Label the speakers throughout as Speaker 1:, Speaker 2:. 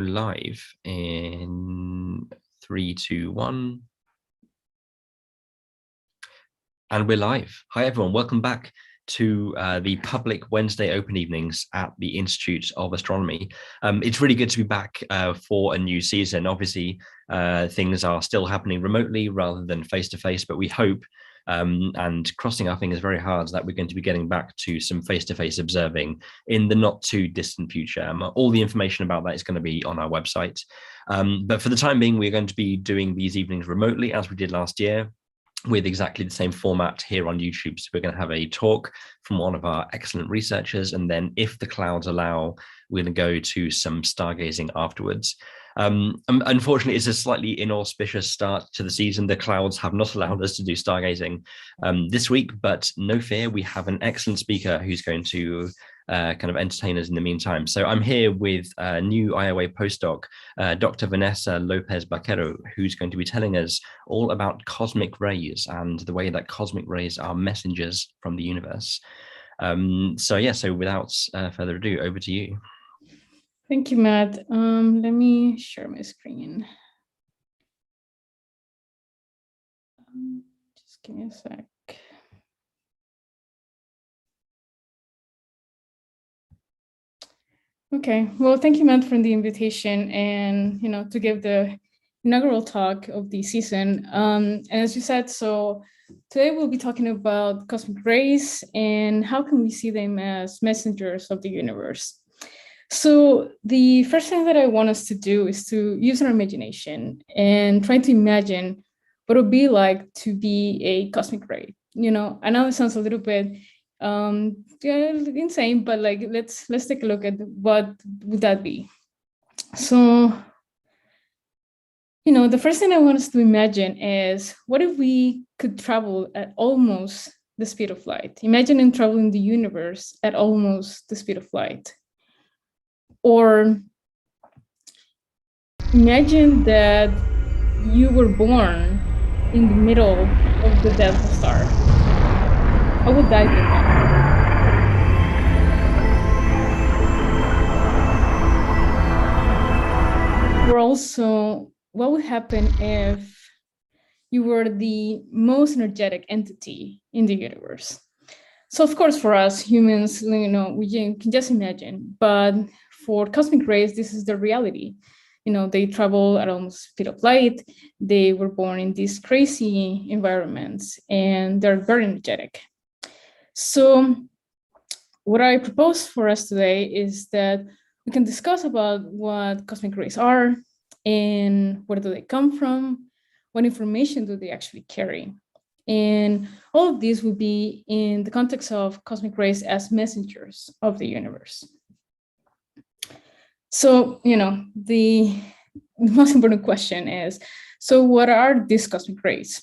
Speaker 1: Live in 3, 2, 1. And we're live. Hi, everyone. Welcome back to the public Wednesday open evenings at the Institute of Astronomy. It's really good to be back for a new season. Obviously, things are still happening remotely rather than face-to-face, but we hope, and crossing our fingers very hard, that we're going to be getting back to some face-to-face observing in the not too distant future. All the information about that is going to be on our website. But for the time being, we're going to be doing these evenings remotely as we did last year, with exactly the same format here on YouTube. So we're going to have a talk from one of our excellent researchers, and then if the clouds allow, we're going to go to some stargazing afterwards. Unfortunately, it's a slightly inauspicious start to the season. The clouds have not allowed us to do stargazing this week, but no fear, we have an excellent speaker who's going to kind of entertain us in the meantime. So I'm here with new IOA postdoc, Dr. Vanessa López-Barquero, who's going to be telling us all about cosmic rays and the way that cosmic rays are messengers from the universe. So without further ado, over to you.
Speaker 2: Thank you, Matt. Let me share my screen. Just give me a sec. Okay, well, thank you, Matt, for the invitation and, to give the inaugural talk of the season. And as you said, so today we'll be talking about cosmic rays and how can we see them as messengers of the universe. So the first thing that I want us to do is to use our imagination and try to imagine what it would be like to be a cosmic ray. I know it sounds a little bit insane, but like let's take a look at what would that be. So, the first thing I want us to imagine is, what if we could travel at almost the speed of light? Imagine traveling the universe at almost the speed of light. Or imagine that you were born in the middle of the Delta Star. How would that be like? Or also, what would happen if you were the most energetic entity in the universe? So of course, for us humans, we can just imagine, but for cosmic rays, this is the reality. They travel at almost speed of light. They were born in these crazy environments, and they're very energetic. So what I propose for us today is that we can discuss about what cosmic rays are and where do they come from, what information do they actually carry. And all of these will be in the context of cosmic rays as messengers of the universe. So, the most important question is, so what are these cosmic rays?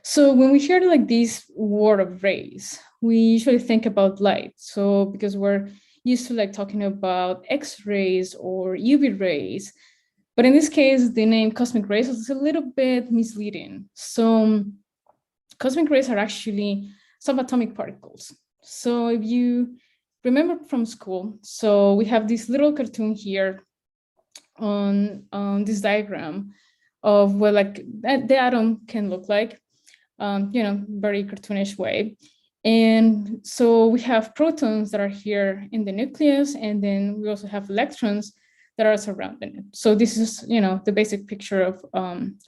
Speaker 2: So when we hear like this word of rays, we usually think about light. So because we're used to like talking about X-rays or UV rays, but in this case, the name cosmic rays is a little bit misleading. So cosmic rays are actually subatomic particles. So if you remember from school, so we have this little cartoon here on this diagram of what like the atom can look like, very cartoonish way. And so we have protons that are here in the nucleus, and then we also have electrons that are surrounding it. So this is, the basic picture of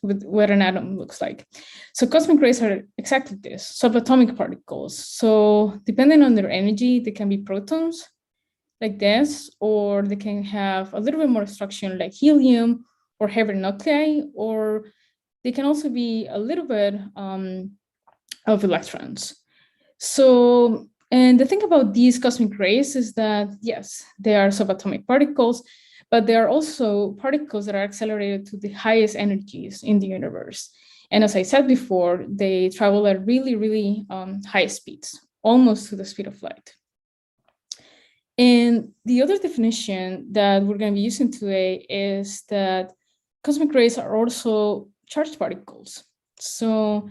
Speaker 2: what an atom looks like. So cosmic rays are exactly this, subatomic particles. So depending on their energy, they can be protons like this, or they can have a little bit more structure like helium or heavier nuclei, or they can also be a little bit of electrons. So, and the thing about these cosmic rays is that, yes, they are subatomic particles, but they are also particles that are accelerated to the highest energies in the universe. And as I said before, they travel at really, really high speeds, almost to the speed of light. And the other definition that we're going to be using today is that cosmic rays are also charged particles. So,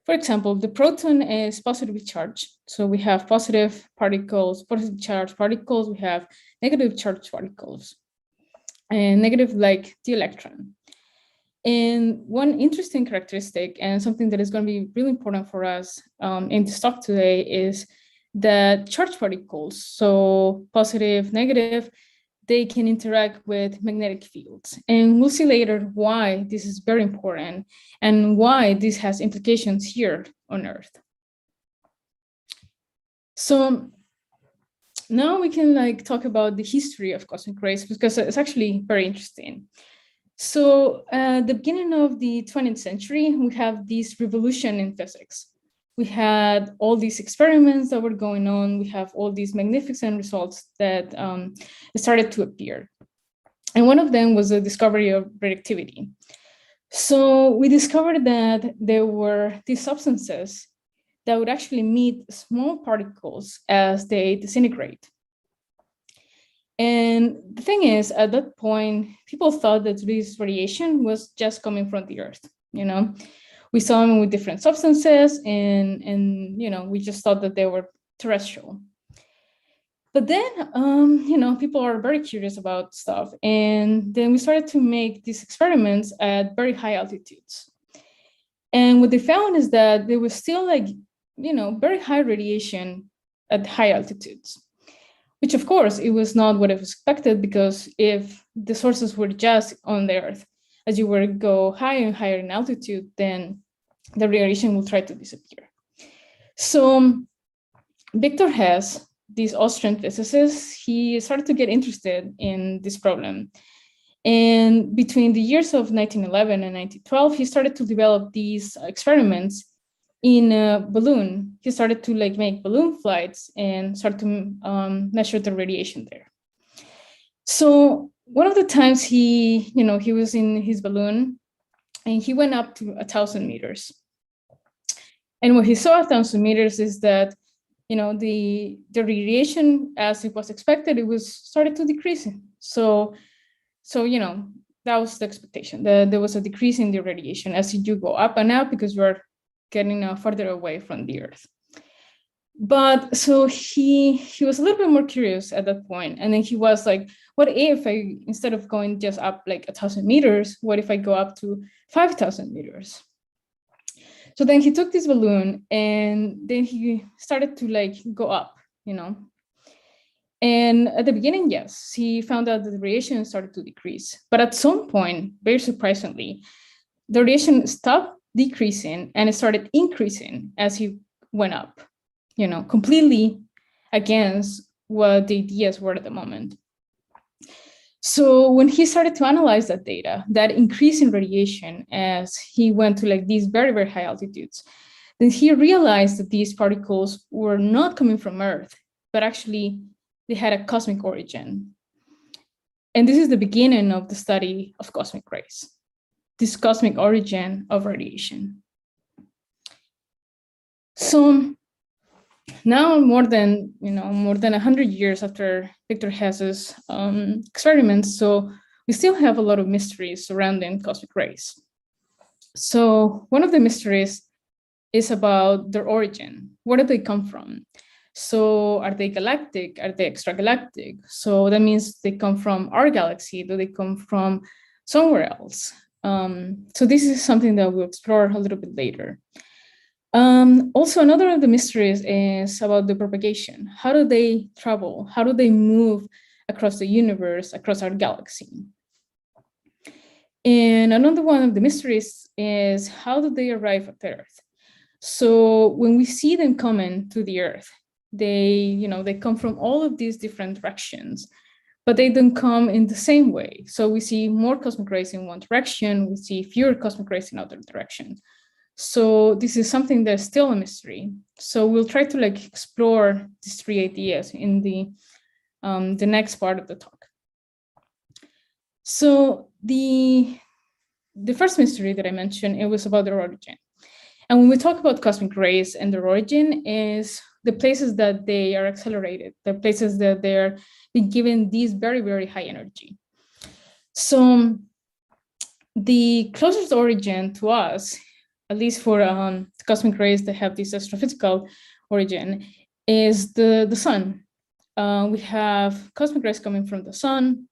Speaker 2: for example, the proton is positively charged. So we have positive particles, positively charged particles, we have negative charged particles. and negative like the electron. And one interesting characteristic and something that is going to be really important for us in this talk today is that charged particles, so positive, negative, they can interact with magnetic fields. And we'll see later why this is very important and why this has implications here on Earth. So now we can like talk about the history of cosmic rays, because it's actually very interesting. So at the beginning of the 20th century, we have this revolution in physics. We had all these experiments that were going on. We have all these magnificent results that started to appear. And one of them was the discovery of radioactivity. So we discovered that there were these substances that would actually emit small particles as they disintegrate. And the thing is, at that point, people thought that this radiation was just coming from the Earth. You know, we saw them with different substances, and you know, we just thought that they were terrestrial. But then, you know, people are very curious about stuff, and then we started to make these experiments at very high altitudes. And what they found is that there was still like, you know, very high radiation at high altitudes, which of course, it was not what I was expected, because if the sources were just on the Earth, as you were to go higher and higher in altitude, then the radiation will try to disappear. So Victor Hess, this Austrian physicist, he started to get interested in this problem. And between the years of 1911 and 1912, he started to develop these experiments in a balloon. He started to like make balloon flights and start to measure the radiation there. So one of the times he was in his balloon and he went up to 1,000 meters. And what he saw at 1,000 meters is that, you know, the radiation, as it was expected, it was started to decrease. So, you know, that was the expectation. There was a decrease in the radiation as you go up and up, because you are getting further away from the Earth. But so he was a little bit more curious at that point. And then he was like, what if I, instead of going just up like 1,000 meters, what if I go up to 5,000 meters? So then he took this balloon and then he started to like go up, you know. And at the beginning, yes, he found out that the radiation started to decrease. But at some point, very surprisingly, the radiation stopped decreasing and it started increasing as he went up, you know, completely against what the ideas were at the moment. So when he started to analyze that data, that increase in radiation as he went to like these very, very high altitudes, then he realized that these particles were not coming from Earth, but actually they had a cosmic origin. And this is the beginning of the study of cosmic rays, this cosmic origin of radiation. So now, more than 100 years after Victor Hess's experiments, so we still have a lot of mysteries surrounding cosmic rays. So one of the mysteries is about their origin. Where do they come from? So are they galactic? Are they extragalactic? So that means they come from our galaxy. Do they come from somewhere else? So this is something that we'll explore a little bit later. Also, another of the mysteries is about the propagation. How do they travel? How do they move across the universe, across our galaxy? And another one of the mysteries is how do they arrive at Earth? So when we see them coming to the Earth, they come from all of these different directions, but they don't come in the same way. So we see more cosmic rays in one direction, we see fewer cosmic rays in other directions. So this is something that's still a mystery. So we'll try to like explore these three ideas in the next part of the talk. So the first mystery that I mentioned, it was about their origin. And when we talk about cosmic rays and their origin, is the places that they are accelerated, the places that they're being given these very, very high energy. So the closest origin to us, at least for cosmic rays that have this astrophysical origin, is the sun. We have cosmic rays coming from the sun,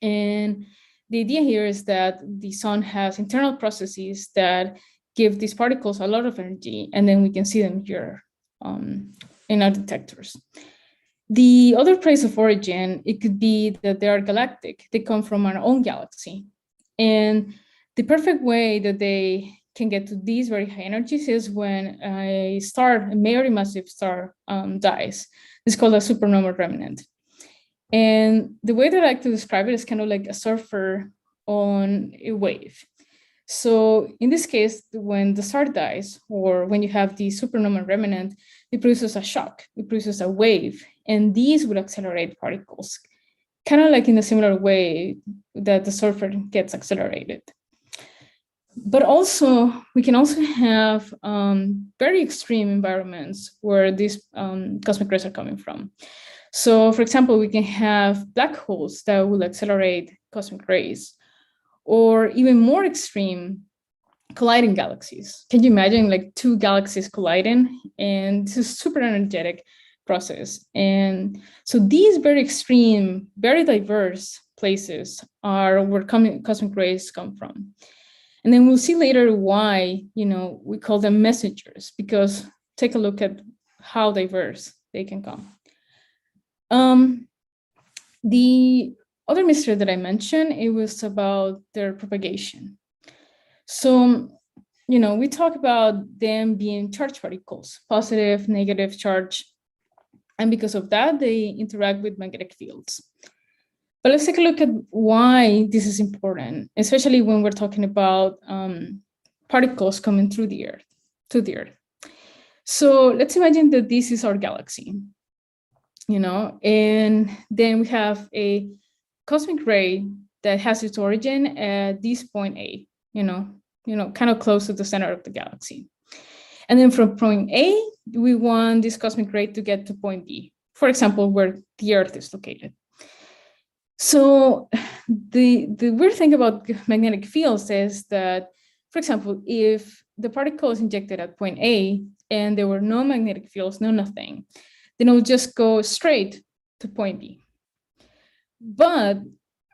Speaker 2: And the idea here is that the sun has internal processes that give these particles a lot of energy, and then we can see them here in our detectors. The other place of origin, it could be that they are galactic. They come from our own galaxy. And the perfect way that they can get to these very high energies is when a star, a very massive star, dies. It's called a supernova remnant. And the way that I like to describe it is kind of like a surfer on a wave. So in this case, when the star dies, or when you have the supernova remnant, it produces a shock, it produces a wave, and these will accelerate particles, kind of like in a similar way that the surfer gets accelerated. But also, we can also have very extreme environments where these cosmic rays are coming from. So for example, we can have black holes that will accelerate cosmic rays, or even more extreme, colliding galaxies. Can you imagine like two galaxies colliding? And this is super energetic process. And so these very extreme, very diverse places are where cosmic rays come from. And then we'll see later why, we call them messengers, because take a look at how diverse they can come. The other mystery that I mentioned, it was about their propagation. So, we talk about them being charged particles, positive, negative charge. And because of that, they interact with magnetic fields. But let's take a look at why this is important, especially when we're talking about particles coming through the Earth, to the Earth. So let's imagine that this is our galaxy, and then we have a cosmic ray that has its origin at this point A, kind of close to the center of the galaxy. And then from point A, we want this cosmic ray to get to point B, for example, where the Earth is located. So the weird thing about magnetic fields is that, for example, if the particle is injected at point A and there were no magnetic fields, no nothing, then it will just go straight to point B. But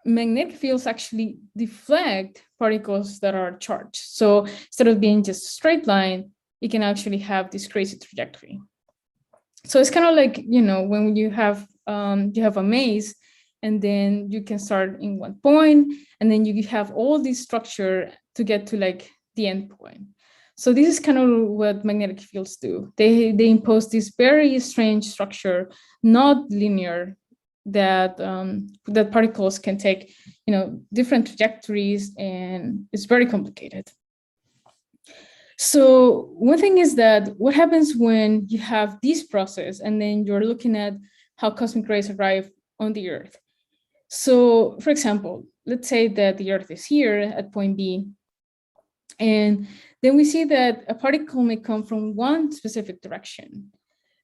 Speaker 2: magnetic fields actually deflect particles that are charged. So instead of being just a straight line, it can actually have this crazy trajectory. So it's kind of like, when you have a maze, and then you can start in one point, and then you have all this structure to get to like the end point. So this is kind of what magnetic fields do. They impose this very strange structure, not linear, that that particles can take, different trajectories, and it's very complicated. So one thing is that what happens when you have this process, and then you're looking at how cosmic rays arrive on the Earth. So, for example, let's say that the Earth is here at point B, and then we see that a particle may come from one specific direction.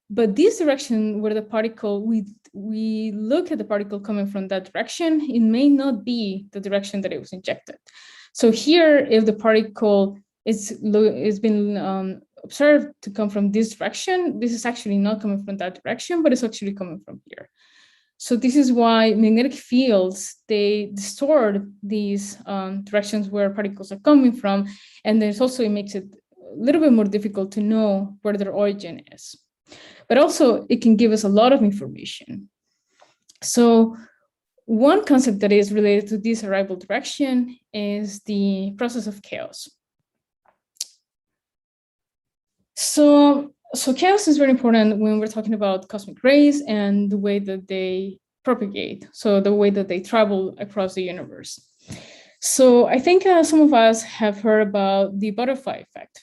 Speaker 2: But this direction where the particle, we look at the particle coming from that direction, it may not be the direction that it was injected. So here, if the particle is been observed to come from this direction, this is actually not coming from that direction, but it's actually coming from here. So this is why magnetic fields, they distort these directions where particles are coming from. And there's also, it makes it a little bit more difficult to know where their origin is. But also it can give us a lot of information. So one concept that is related to this arrival direction is the process of chaos. So chaos is very important when we're talking about cosmic rays and the way that they propagate, so the way that they travel across the universe. So I think some of us have heard about the butterfly effect.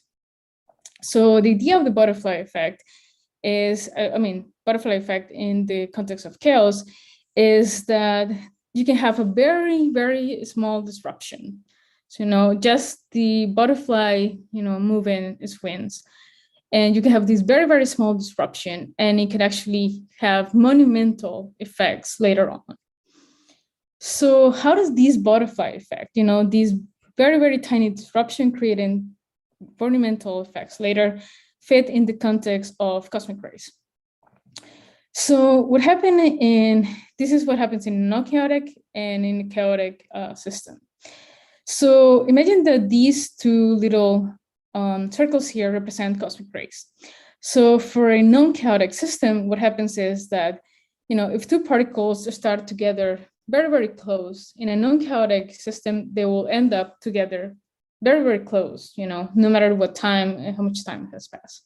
Speaker 2: So the idea of the butterfly effect is, butterfly effect in the context of chaos is that you can have a very, very small disruption. So, just the butterfly, moving its wings. And you can have this very, very small disruption, and it can actually have monumental effects later on. So how does this butterfly effect, these very, very tiny disruption creating monumental effects later fit in the context of cosmic rays? So this is what happens in a non-chaotic and in a chaotic system. So imagine that these two little circles here represent cosmic rays. So for a non-chaotic system, what happens is that, if two particles start together very, very close in a non-chaotic system, they will end up together very, very close, no matter what time and how much time has passed.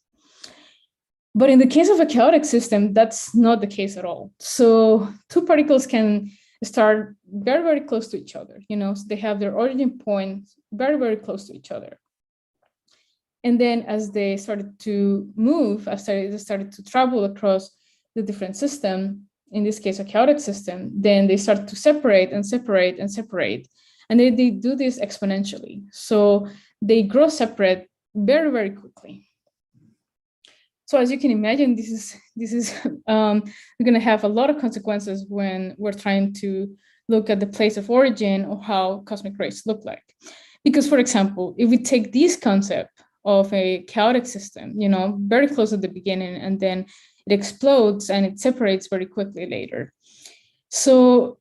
Speaker 2: But in the case of a chaotic system, that's not the case at all. So two particles can start very, very close to each other, so they have their origin point very, very close to each other. And then as they started to move, as they started to travel across the different system, in this case, a chaotic system, then they start to separate and separate and separate. And they do this exponentially. So they grow separate very, very quickly. So as you can imagine, this is going to have a lot of consequences when we're trying to look at the place of origin or how cosmic rays look like. Because, for example, if we take this concept of a chaotic system, very close at the beginning, and then it explodes and it separates very quickly later. So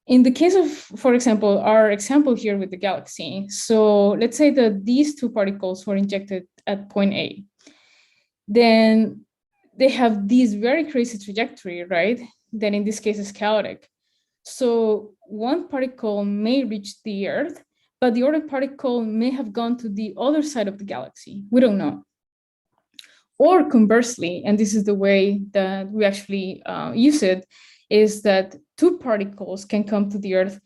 Speaker 2: in the case of, for example, our example here with the galaxy, so let's say that these two particles were injected at point A. Then they have this very crazy trajectory, right? That in this case is chaotic. So one particle may reach the Earth, but the other particle may have gone to the other side of the galaxy. We don't know. Or conversely, and this is the way that we actually use it, is that two particles can come to the Earth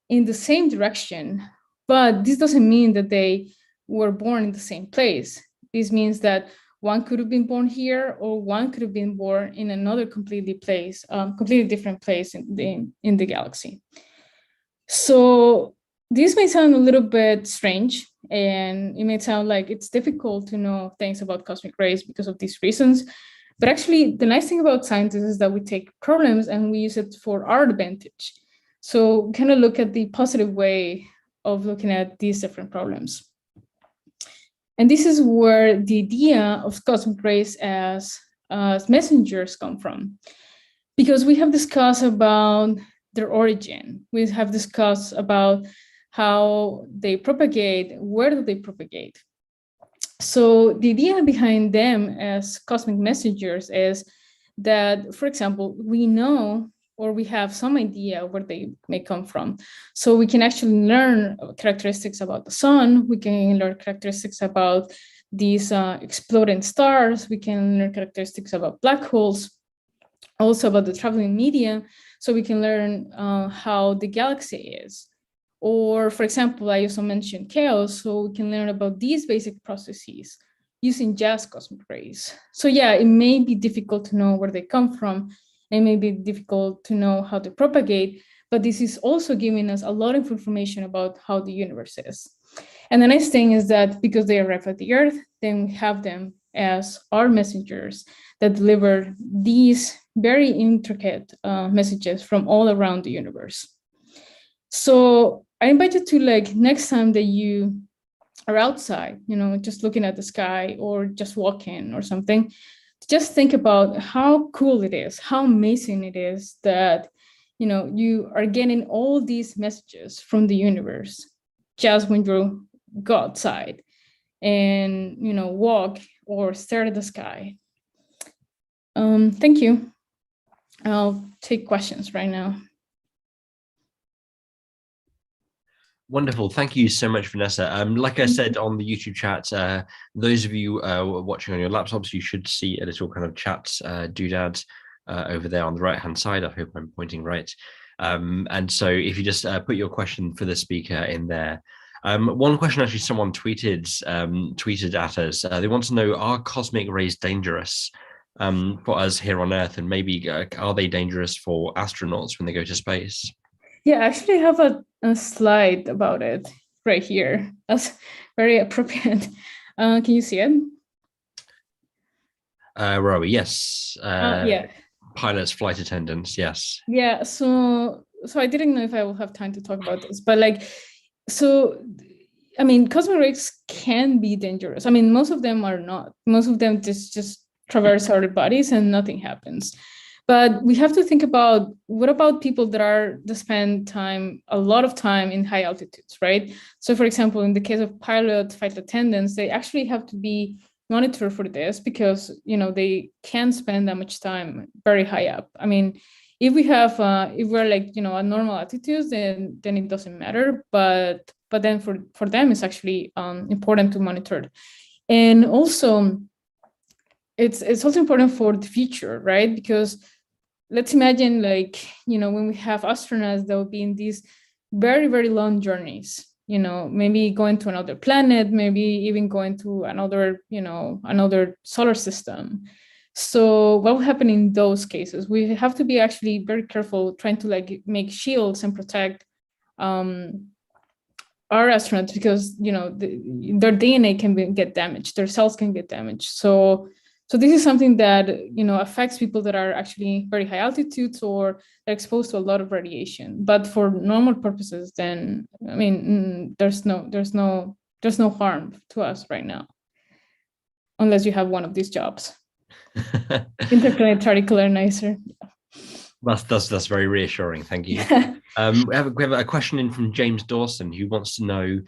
Speaker 2: in the same direction, but this doesn't mean that they were born in the same place. This means that one could have been born here, or one could have been born in another completely different place in the galaxy. So this may sound a little bit strange, and it may sound like it's difficult to know things about cosmic rays because of these reasons. But actually, the nice thing about science is that we take problems and we use it for our advantage. So kind of look at the positive way of looking at these different problems. And this is where the idea of cosmic rays as messengers come from. Because we have discussed about their origin. We have discussed about how they propagate, where do they propagate. So the idea behind them as cosmic messengers is that, for example, we know or we have some idea where they may come from. So we can actually learn characteristics about the sun. We can learn characteristics about these exploding stars. We can learn characteristics about black holes, also about the traveling medium. So we can learn how the galaxy is. Or, for example, I also mentioned chaos, so we can learn about these basic processes using just cosmic rays. So yeah, it may be difficult to know where they come from. It may be difficult to know how to propagate, but this is also giving us a lot of information about how the universe is. And the nice thing is that because they arrive at the Earth, then we have them as our messengers that deliver these very intricate messages from all around the universe. So I invite you to, next time that you are outside, just looking at the sky or just walking or something, just think about how cool it is, how amazing it is that, you are getting all these messages from the universe just when you go outside and, walk or stare at the sky. Thank you. I'll take questions right now.
Speaker 1: Wonderful. Thank you so much, Vanessa. Like I said on the YouTube chat, those of you watching on your laptops, you should see a little kind of chat doodad over there on the right-hand side. I hope I'm pointing right. And so if you just put your question for the speaker in there. One question actually someone tweeted at us. They want to know, are cosmic rays dangerous for us here on Earth? And maybe are they dangerous for astronauts when they go to space?
Speaker 2: Yeah, I actually have a slide about it right here. That's very appropriate. Can you see it?
Speaker 1: Where are we? Yes.
Speaker 2: Yeah.
Speaker 1: Pilots, flight attendants. Yes.
Speaker 2: Yeah. So I didn't know if I will have time to talk about this, but cosmic rays can be dangerous. Most of them are not. Most of them just traverse our bodies and nothing happens. But we have to think about, what about people that spend a lot of time in high altitudes, right? So for example, in the case of pilot flight attendants, they actually have to be monitored for this, because they can't spend that much time very high up. I mean, if we're like, at normal altitudes, then it doesn't matter. But then for them, it's actually important to monitor. And also, it's also important for the future, right? Because let's imagine, like, when we have astronauts that will be in these very, very long journeys, maybe going to another planet, maybe even going to another solar system. So what will happen in those cases? We have to be actually very careful trying to like make shields and protect our astronauts, because their DNA can get damaged, their cells can get damaged. So this is something that affects people that are actually very high altitudes or are exposed to a lot of radiation. But for normal purposes, then I mean, there's no harm to us right now, unless you have one of these jobs. Interplanetary colonizer.
Speaker 1: That's very reassuring. Thank you. We have a question in from James Dawson, who wants to know,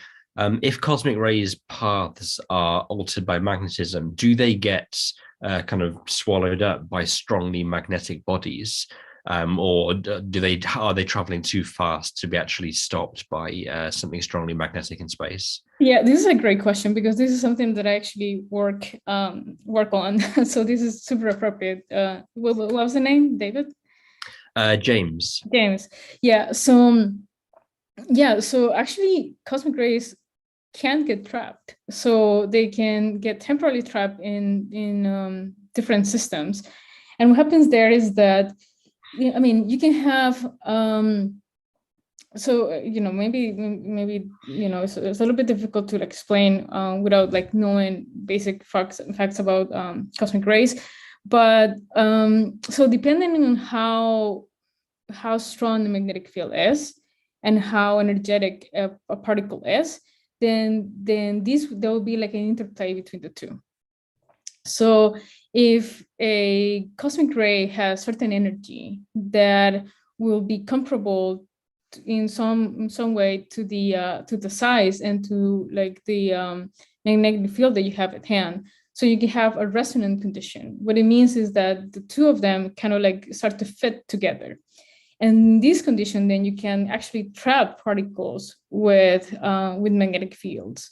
Speaker 1: if cosmic rays paths are altered by magnetism, do they get kind of swallowed up by strongly magnetic bodies, or are they traveling too fast to be actually stopped by something strongly magnetic in space?
Speaker 2: Yeah, this is a great question, because this is something that I actually work on. So this is super appropriate. What was the name, David?
Speaker 1: James.
Speaker 2: Yeah. So actually, cosmic rays can get trapped. So they can get temporarily trapped in different systems. And what happens there is that, I mean, you can have maybe it's a little bit difficult to explain without like knowing basic facts about cosmic rays. But so depending on how strong the magnetic field is and how energetic a particle is, then there will be like an interplay between the two. So if a cosmic ray has certain energy that will be comparable in some way to the size and to like the magnetic field that you have at hand, so you can have a resonant condition. What it means is that the two of them kind of like start to fit together. And in this condition, then you can actually trap particles with magnetic fields.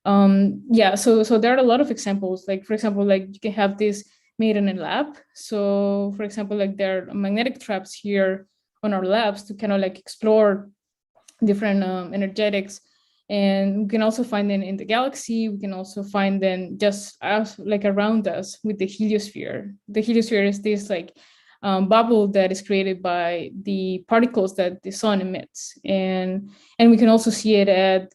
Speaker 2: So there are a lot of examples. Like, for example, like you can have this made in a lab. So for example, like there are magnetic traps here on our labs to kind of like explore different energetics. And we can also find them in the galaxy. We can also find them just like around us with the heliosphere. The heliosphere is this like bubble that is created by the particles that the sun emits, and we can also see it at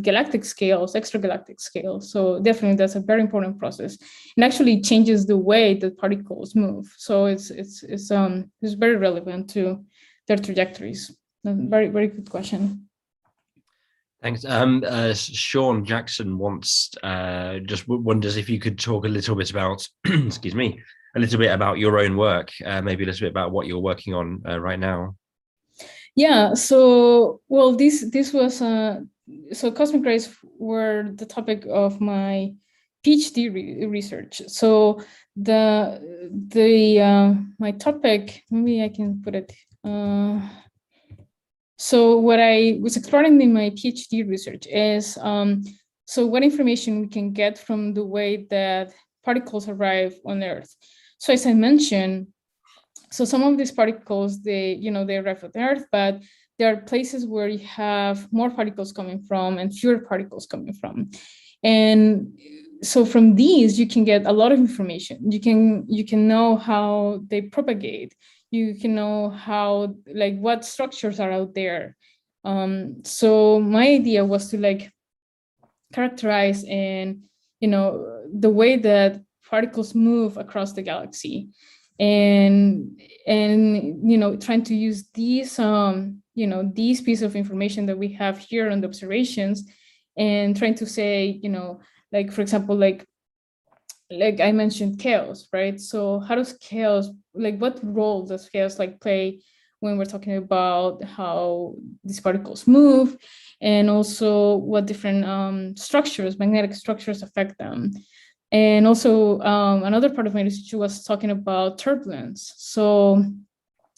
Speaker 2: galactic scales, extragalactic scales. So definitely that's a very important process, and actually changes the way that particles move. So it's very relevant to their trajectories. Very, very good question.
Speaker 1: Thanks. Sean Jackson wonders if you could talk a little bit about, excuse me, a little bit about your own work, maybe a little bit about what you're working on right now.
Speaker 2: Yeah. So, well, this was so cosmic rays were the topic of my PhD research. So my topic, maybe I can put it. So what I was exploring in my PhD research is so what information we can get from the way that particles arrive on Earth. So as I mentioned, so some of these particles, they arrive on Earth, but there are places where you have more particles coming from and fewer particles coming from. And so from these, you can get a lot of information. You can know how they propagate. You can know how, like, what structures are out there. So my idea was to like characterize and the way that particles move across the galaxy, and trying to use these these pieces of information that we have here on the observations, and trying to say, like, for example, like like I mentioned, chaos, right? So how does chaos, like what role does chaos like play when we're talking about how these particles move, and also what different structures, magnetic structures, affect them? And also another part of my research was talking about turbulence. So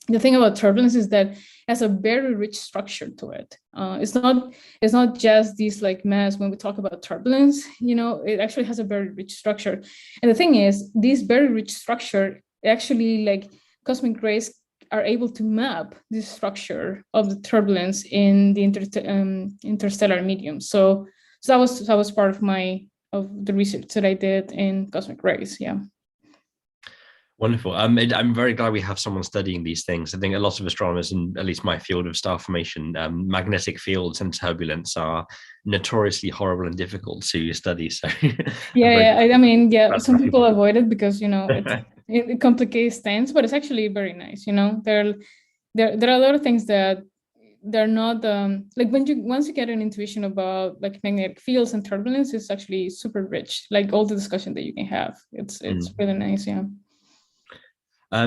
Speaker 2: the thing about turbulence is that it has a very rich structure to it. It's not just this like mass. When we talk about turbulence, it actually has a very rich structure. And the thing is, this very rich structure actually, like, cosmic rays are able to map this structure of the turbulence in the interstellar medium. So that was part of the research that I did in cosmic rays. Yeah.
Speaker 1: Wonderful. I'm very glad we have someone studying these things. I think a lot of astronomers, in at least my field of star formation, magnetic fields and turbulence are notoriously horrible and difficult to study. So,
Speaker 2: Yeah, I mean, yeah, some people avoid it because it complicates things, but it's actually very nice. There are a lot of things that they're not like once you get an intuition about like magnetic fields and turbulence, it's actually super rich. Like all the discussion that you can have, it's really nice. Yeah.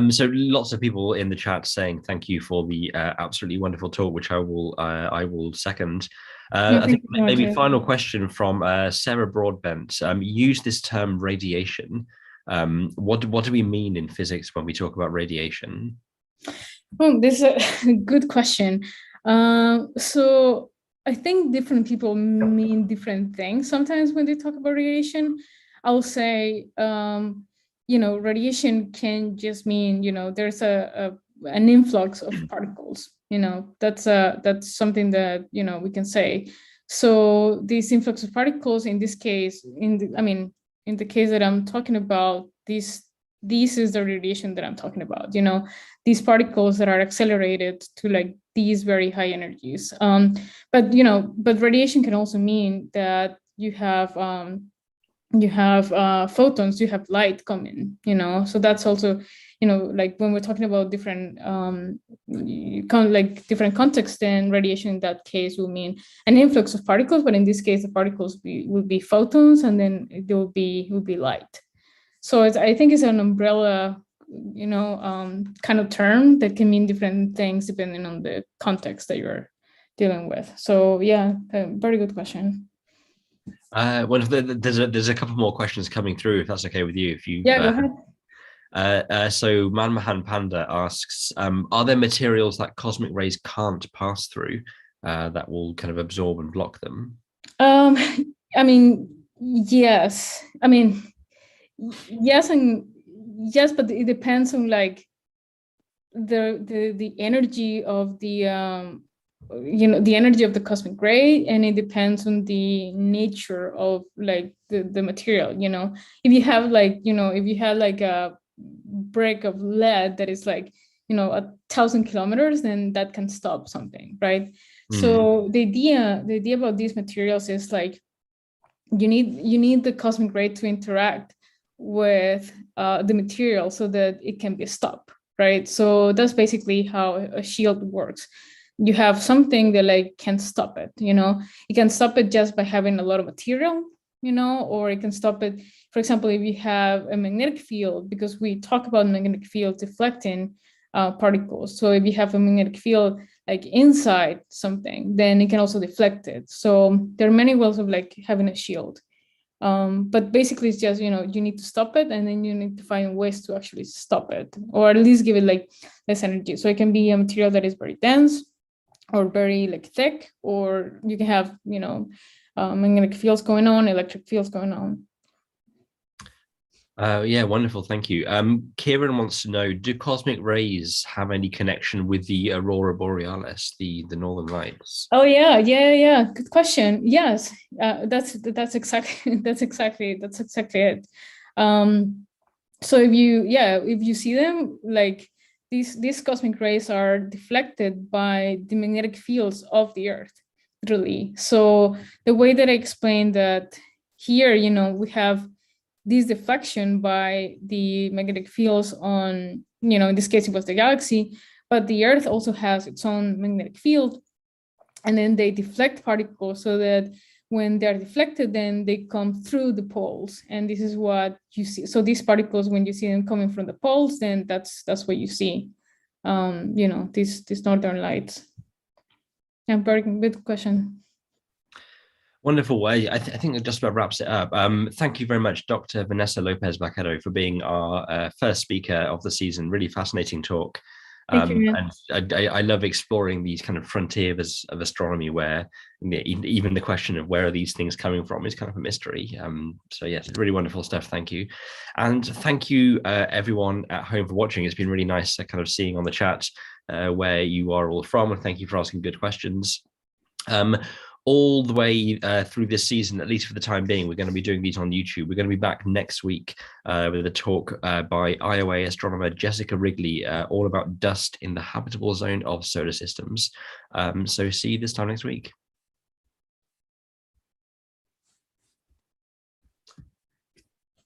Speaker 1: So lots of people in the chat saying thank you for the absolutely wonderful talk, which I will second. I think maybe final question from Sarah Broadbent. Use this term radiation. What do we mean in physics when we talk about radiation?
Speaker 2: Oh, this is a good question. So I think different people mean different things sometimes when they talk about radiation. I'll say radiation can just mean, there's an influx of particles. That's something that we can say. So this influx of particles, in this case, in the case that I'm talking about, this is the radiation that I'm talking about. These particles that are accelerated to like these very high energies. But radiation can also mean that you have photons, you have light coming, so that's also, like when we're talking about different different contexts, then radiation in that case will mean an influx of particles, but in this case the particles will be photons, and then there will be light. So I think it's an umbrella kind of term that can mean different things depending on the context that you're dealing with. So yeah, a very good question.
Speaker 1: Well, there's a couple more questions coming through, if that's okay with you.
Speaker 2: Yeah, go ahead.
Speaker 1: So Manmahan Panda asks, are there materials that cosmic rays can't pass through that will kind of absorb and block them?
Speaker 2: I mean, yes. I mean, yes and yes, but it depends on like the energy of the the energy of the cosmic ray, and it depends on the nature of like the material. If you have like if you had like a brick of lead that is like 1,000 kilometers, then that can stop something, right? So the idea about these materials is like you need the cosmic ray to interact with the material so that it can be stopped, right? So that's basically how a shield works. You have something that like can stop it. You can stop it just by having a lot of material, or it can stop it, for example, if you have a magnetic field, because we talk about magnetic field deflecting particles. So if you have a magnetic field like inside something, then it can also deflect it. So there are many ways of like having a shield. But basically it's just, you need to stop it, and then you need to find ways to actually stop it, or at least give it like less energy. So it can be a material that is very dense or very like thick, or you can have, magnetic fields going on, electric fields going on.
Speaker 1: Yeah, wonderful. Thank you. Kieran wants to know, do cosmic rays have any connection with the aurora borealis, the northern lights?
Speaker 2: Oh yeah. Good question. Yes, that's exactly that's exactly it. So if you see them, like these cosmic rays are deflected by the magnetic fields of the Earth, literally. So the way that I explained that here, we have this deflection by the magnetic fields on, in this case, it was the galaxy, but the Earth also has its own magnetic field. And then they deflect particles so that when they're deflected, then they come through the poles, and this is what you see. So these particles, when you see them coming from the poles, then that's what you see. These northern lights. Yeah, very good question.
Speaker 1: Wonderful. I think that just about wraps it up. Thank you very much, Dr. Vanessa López-Barquero, for being our first speaker of the season. Really fascinating talk.
Speaker 2: Thank you,
Speaker 1: and I love exploring these kind of frontiers of astronomy, where even the question of where are these things coming from is kind of a mystery. So yes, really wonderful stuff. Thank you, and thank you everyone at home for watching. It's been really nice kind of seeing on the chat where you are all from, and thank you for asking good questions. All the way through this season, at least for the time being, we're going to be doing these on YouTube. We're going to be back next week with a talk by IOA astronomer Jessica Wrigley, all about dust in the habitable zone of solar systems. So see you this time next week.